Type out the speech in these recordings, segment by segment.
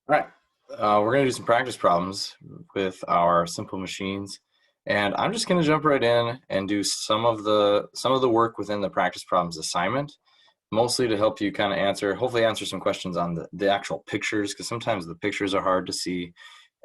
All right, we're going to do some practice problems with our simple machines, and I'm just going to jump right in and do some of the work within the practice problems assignment, mostly to help you kind of hopefully answer some questions on the actual pictures, because sometimes the pictures are hard to see,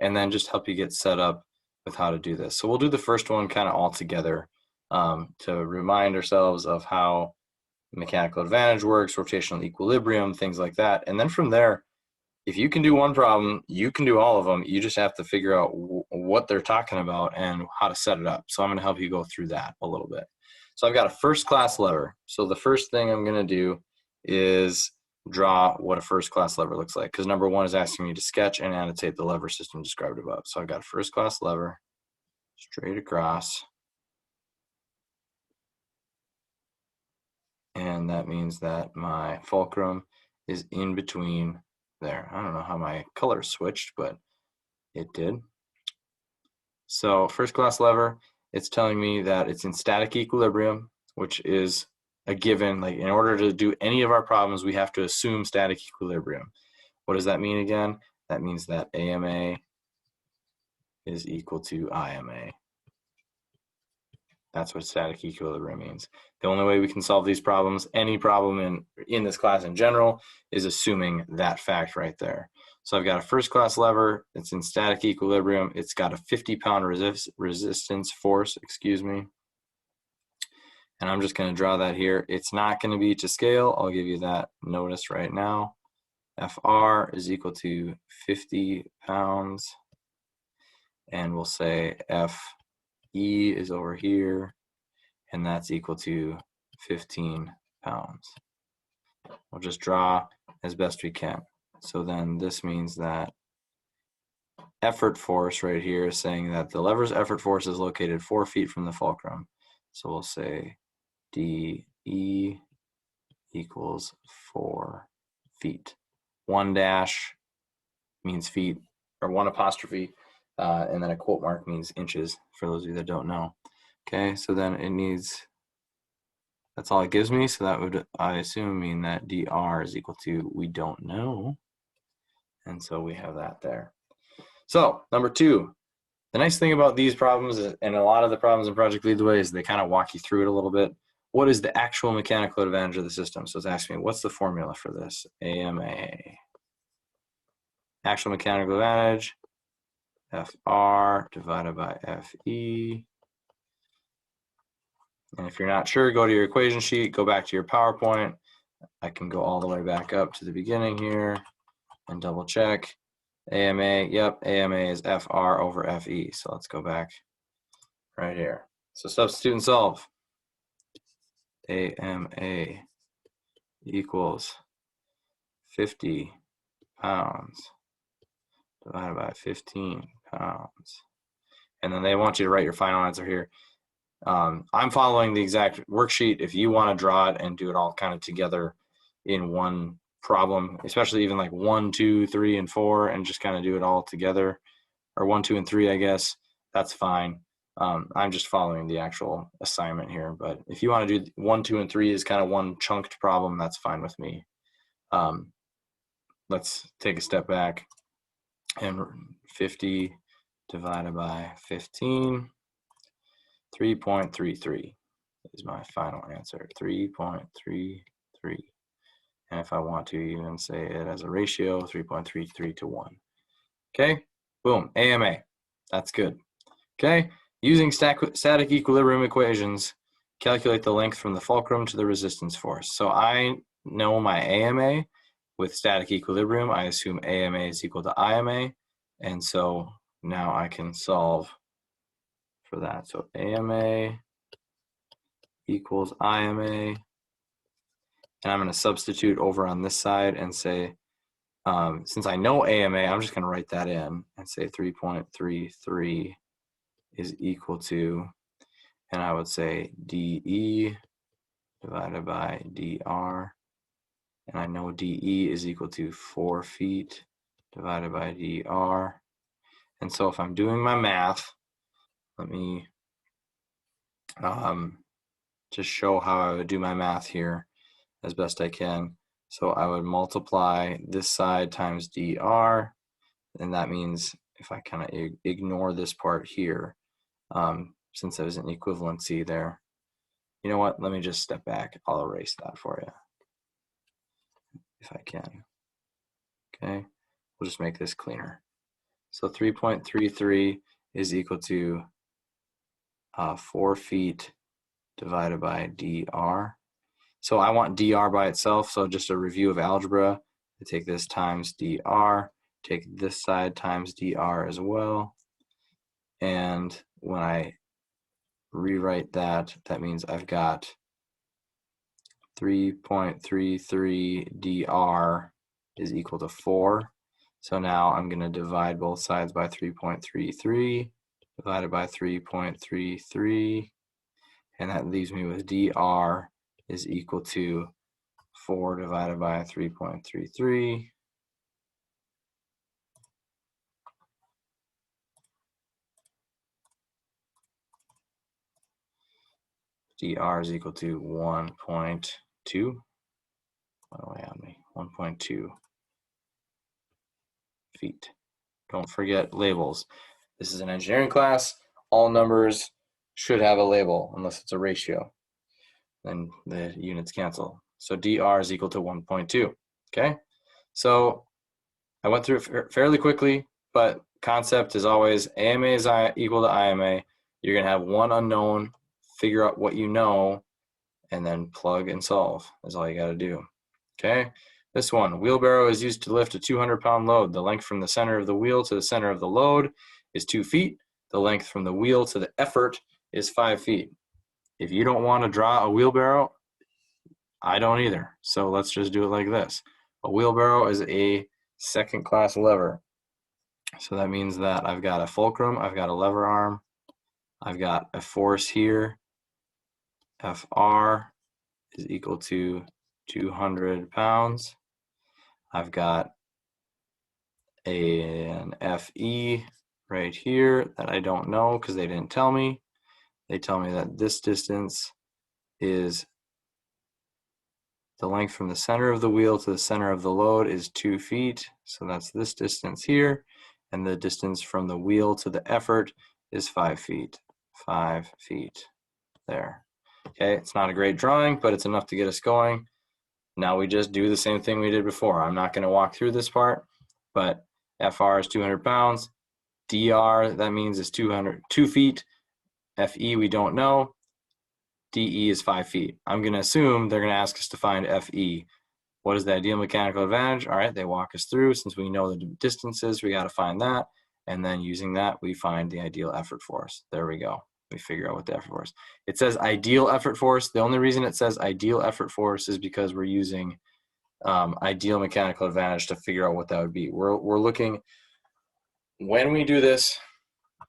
and then just help you get set up with how to do this. So we'll do the first one kind of all together to remind ourselves of how mechanical advantage works, rotational equilibrium, things like that, and then from there, if you can do one problem, you can do all of them. You just have to figure out what they're talking about and how to set it up. So I'm going to help you go through that a little bit. So I've got a first class lever. So the first thing I'm going to do is draw what a first class lever looks like, because number one is asking me to sketch and annotate the lever system described above. So I've got a first class lever straight across, and that means that my fulcrum is in between there. I don't know how my color switched, but it did. So first class lever, it's telling me that it's in static equilibrium, which is a given. Like, in order to do any of our problems, we have to assume static equilibrium. What does that mean again? That means that AMA is equal to IMA. That's what static equilibrium means. The only way we can solve these problems, any problem in this class in general, is assuming that fact right there. So I've got a first class lever, it's in static equilibrium, it's got a 50-pound resistance force, and I'm just going to draw that here. It's not going to be to scale, I'll give you that notice right now. FR is equal to 50 pounds, and we'll say FE is over here, and that's equal to 15 pounds. We'll just draw as best we can. So then this means that effort force right here is saying that the lever's effort force is located 4 feet from the fulcrum. So we'll say DE equals 4 feet. 1 dash means feet, or 1 apostrophe, and then a quote mark means inches, for those of you that don't know. Okay, so then it needs, that's all it gives me, so that would, I assume, mean that dr is equal to we don't know, and so we have that there. So number 2, the nice thing about these problems, and a lot of the problems in Project Lead the Way, is they kind of walk you through it a little bit. What is the actual mechanical advantage of the system? So it's asking me, what's the formula for this? AMA. Actual mechanical advantage, FR divided by FE. And if you're not sure, go to your equation sheet, go back to your PowerPoint. I can go all the way back up to the beginning here and double check. AMA, yep, AMA is FR over FE. So let's go back right here. So substitute and solve. AMA equals 50 pounds divided by 15 pounds. And then they want you to write your final answer here. I'm following the exact worksheet. If you want to draw it and do it all kind of together in one problem, especially even like 1, 2, 3, and 4, and just kind of do it all together, or 1, 2, and 3, I guess, that's fine. I'm just following the actual assignment here, but if you want to do 1, 2, and 3 is kind of one chunked problem, that's fine with me. Let's take a step back, and 50 divided by 15, 3.33 is my final answer, 3.33. And if I want to even say it as a ratio, 3.33 to 1. Okay, boom, AMA, that's good. Okay, using static equilibrium equations, calculate the length from the fulcrum to the resistance force. So I know my AMA with static equilibrium. I assume AMA is equal to IMA, and so now I can solve for that. So AMA equals IMA, and I'm going to substitute over on this side and say, since I know AMA, I'm just going to write that in and say 3.33 is equal to, and I would say DE divided by DR, and I know DE is equal to 4 feet divided by DR. And so if I'm doing my math, let me just show how I would do my math here as best I can. So I would multiply this side times dr, And that means if I kind of ignore this part here, since there's an equivalency there, you know what? Let me just step back. I'll erase that for you if I can. Okay, we'll just make this cleaner. So 3.33 is equal to 4 feet divided by dr. So I want dr by itself, so just a review of algebra. I take this times dr, take this side times dr as well, and when I rewrite that, that means I've got 3.33 dr is equal to 4. So now I'm going to divide both sides by 3.33 divided by 3.33, and that leaves me with dr is equal to 4 divided by 3.33. dr is equal to 1.2. Went away on me. 1.2 feet. Don't forget labels. This is an engineering class. All numbers should have a label unless it's a ratio. Then the units cancel. So dr is equal to 1.2. Okay? So I went through it fairly quickly, but concept is always AMA is equal to IMA. You're going to have one unknown, figure out what you know, and then plug and solve is all you got to do. Okay? This one, wheelbarrow is used to lift a 200-pound load. The length from the center of the wheel to the center of the load is 2 feet. The length from the wheel to the effort is 5 feet. If you don't want to draw a wheelbarrow, I don't either. So let's just do it like this. A wheelbarrow is a second-class lever. So that means that I've got a fulcrum, I've got a lever arm, I've got a force here. Fr is equal to 200 pounds. I've got an Fe right here that I don't know because they didn't tell me. They tell me that this distance is the length from the center of the wheel to the center of the load is 2 feet. So that's this distance here. And the distance from the wheel to the effort is 5 feet. 5 feet there. Okay, it's not a great drawing, but it's enough to get us going. Now we just do the same thing we did before. I'm not going to walk through this part, but Fr is 200 pounds. Dr, that means is 2 feet. Fe, we don't know. De is 5 feet. I'm going to assume they're going to ask us to find Fe. What is the ideal mechanical advantage? All right, they walk us through. Since we know the distances, we got to find that. And then using that, we find the ideal effort force. There we go. We figure out what the effort force. It says ideal effort force. The only reason it says ideal effort force is because we're using ideal mechanical advantage to figure out what that would be. We're looking, when we do this,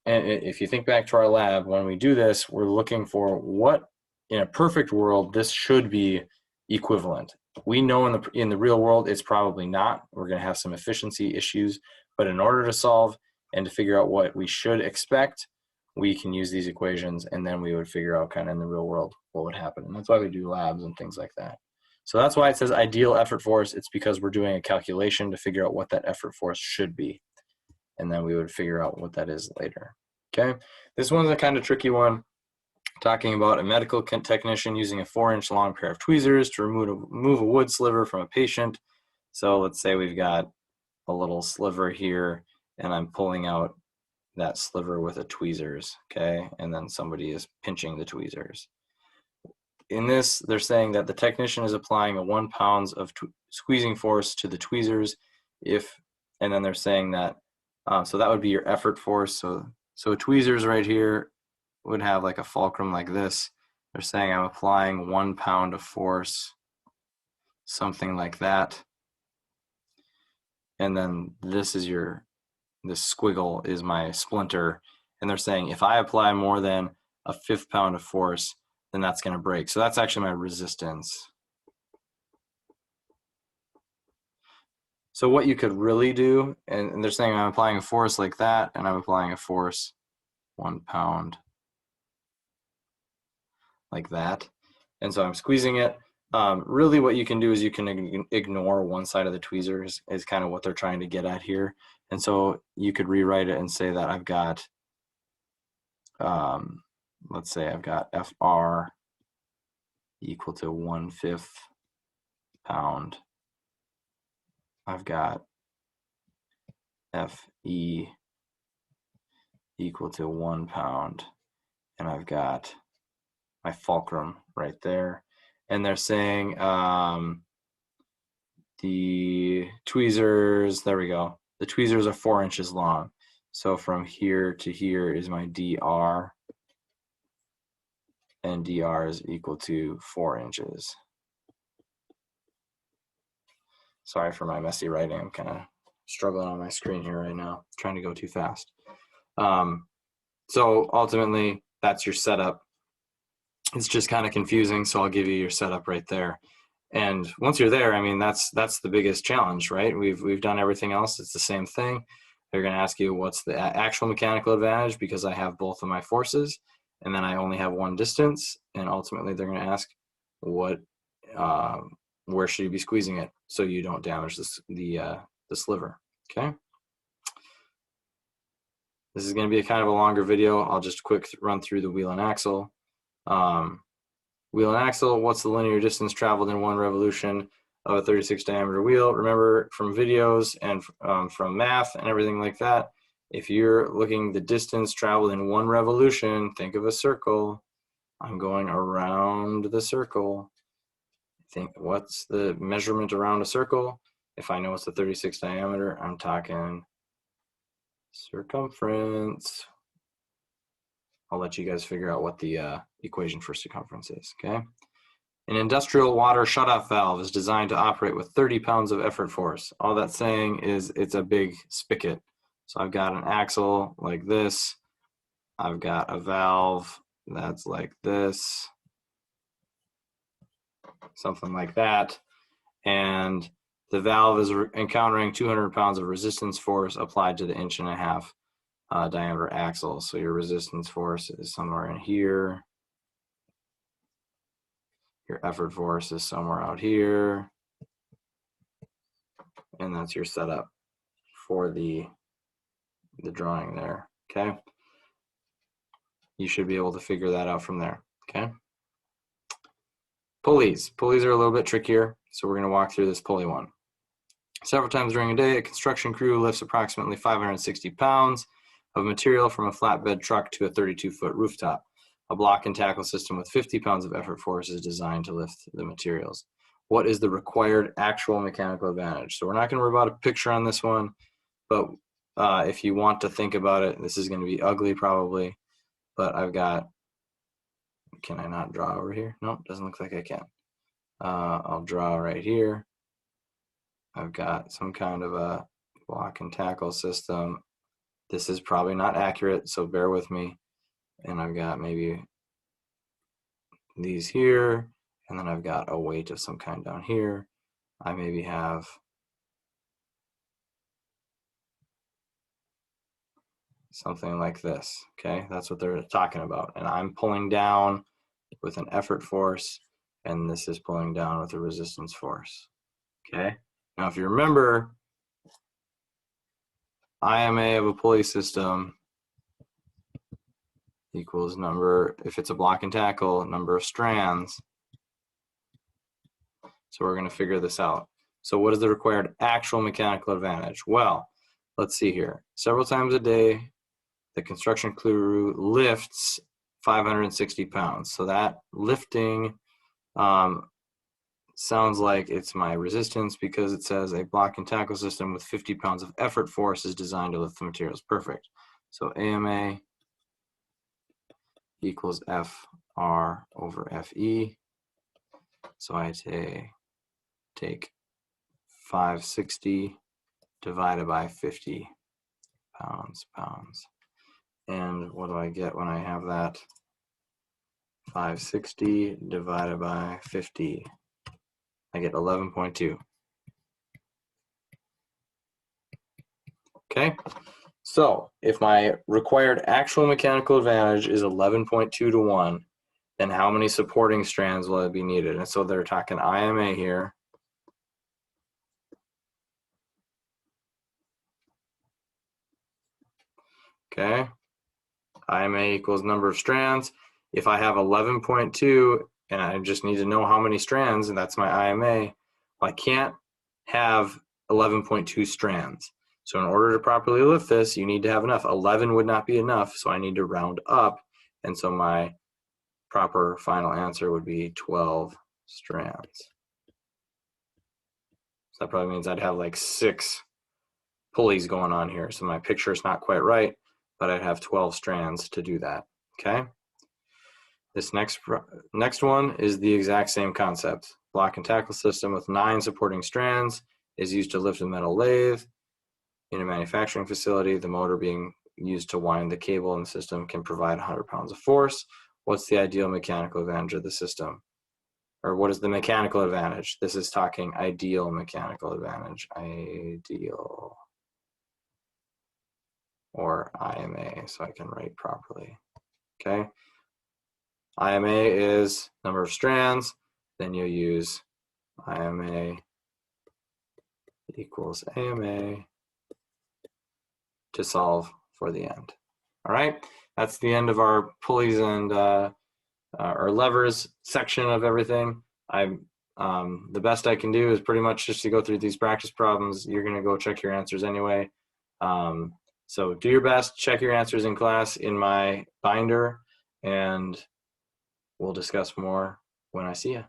and if you think back to our lab, when we do this, we're looking for what, in a perfect world, this should be equivalent. We know in the real world, it's probably not. We're going to have some efficiency issues, but in order to solve and to figure out what we should expect, we can use these equations, and then we would figure out kind of in the real world what would happen. And that's why we do labs and things like that. So that's why it says ideal effort force. It's because we're doing a calculation to figure out what that effort force should be. And then we would figure out what that is later. Okay, this one's a kind of tricky one, talking about a medical technician using a 4-inch long pair of tweezers to remove a wood sliver from a patient. So let's say we've got a little sliver here, and I'm pulling out that sliver with a tweezers, okay? And then somebody is pinching the tweezers. In this, they're saying that the technician is applying a 1 pound of squeezing force to the tweezers and then they're saying that, so that would be your effort force. So tweezers right here would have like a fulcrum like this. They're saying I'm applying 1 pound of force, something like that. And then this squiggle is my splinter. And they're saying if I apply more than a 1/5 pound of force, then that's going to break. So that's actually my resistance. So what you could really do, and they're saying I'm applying a force like that, and I'm applying a force 1 pound like that. And so I'm squeezing it. Really what you can do is you can ignore one side of the tweezers is kind of what they're trying to get at here. And so you could rewrite it and say that I've got, let's say I've got FR equal to 1/5 pound. I've got FE equal to 1 pound. And I've got my fulcrum right there. And they're saying the tweezers, there we go. The tweezers are 4 inches long. So from here to here is my DR, and DR is equal to 4 inches. Sorry for my messy writing. I'm kind of struggling on my screen here right now, trying to go too fast. So ultimately, that's your setup. It's just kind of confusing, so I'll give you your setup right there. And once you're there, I mean, that's the biggest challenge, right? We've done everything else. It's the same thing. They're going to ask you what's the actual mechanical advantage because I have both of my forces, and then I only have one distance. And ultimately, they're going to ask what, where should you be squeezing it so you don't damage the sliver. Okay. This is going to be a kind of a longer video. I'll just quick run through the wheel and axle. Wheel and axle, what's the linear distance traveled in one revolution of a 36 diameter wheel? Remember from videos and from math and everything like that, if you're looking the distance traveled in one revolution, think of a circle. I'm going around the circle. Think what's the measurement around a circle? If I know it's a 36 diameter, I'm talking circumference. I'll let you guys figure out what the equation for circumference is, okay? An industrial water shutoff valve is designed to operate with 30 pounds of effort force. All that's saying is it's a big spigot. So I've got an axle like this. I've got a valve that's like this. Something like that. And the valve is encountering 200 pounds of resistance force applied to the 1.5 inch diameter axle. So your resistance force is somewhere in here. Your effort force is somewhere out here. And that's your setup for the drawing there, okay? You should be able to figure that out from there, okay? Pulleys. Pulleys are a little bit trickier, so we're gonna walk through this pulley one. Several times during a day, a construction crew lifts approximately 560 pounds of material from a flatbed truck to a 32-foot rooftop. A block and tackle system with 50 pounds of effort force is designed to lift the materials. What is the required actual mechanical advantage? So we're not going to worry about a picture on this one, but if you want to think about it, this is going to be ugly probably, but I've got, can I not draw over here? No, doesn't look like I can. I'll draw right here. I've got some kind of a block and tackle system. This is probably not accurate, so bear with me. And I've got maybe these here, and then I've got a weight of some kind down here. I maybe have something like this, okay? That's what they're talking about. And I'm pulling down with an effort force, and this is pulling down with a resistance force, okay? Now, if you remember, IMA of a pulley system equals number, if it's a block and tackle, number of strands. So we're going to figure this out. So what is the required actual mechanical advantage? Well, let's see here. Several times a day, the construction crew lifts 560 pounds. So that lifting sounds like it's my resistance because it says a block and tackle system with 50 pounds of effort force is designed to lift the materials. Perfect. So AMA equals FR over FE. So I take 560 divided by 50 pounds. And what do I get when I have that? 560 divided by 50. I get 11.2. Okay, so if my required actual mechanical advantage is 11.2 to 1, then how many supporting strands will it be needed? And so they're talking IMA here. Okay, IMA equals number of strands. If I have 11.2 and I just need to know how many strands, and that's my IMA, I can't have 11.2 strands. So in order to properly lift this, you need to have enough. 11 would not be enough, so I need to round up. And so my proper final answer would be 12 strands. So that probably means I'd have like 6 pulleys going on here. So my picture is not quite right, but I'd have 12 strands to do that, okay? This next one is the exact same concept. Block and tackle system with 9 supporting strands is used to lift a metal lathe in a manufacturing facility. The motor being used to wind the cable in the system can provide 100 pounds of force. What's the ideal mechanical advantage of the system? Or what is the mechanical advantage? This is talking ideal mechanical advantage. Ideal. Or IMA, so I can write properly. Okay. IMA is number of strands. Then you use IMA equals AMA to solve for the end. All right. That's the end of our pulleys and our levers section of everything. The best I can do is pretty much just to go through these practice problems. You're going to go check your answers anyway. So do your best, check your answers in class in my binder, and we'll discuss more when I see you.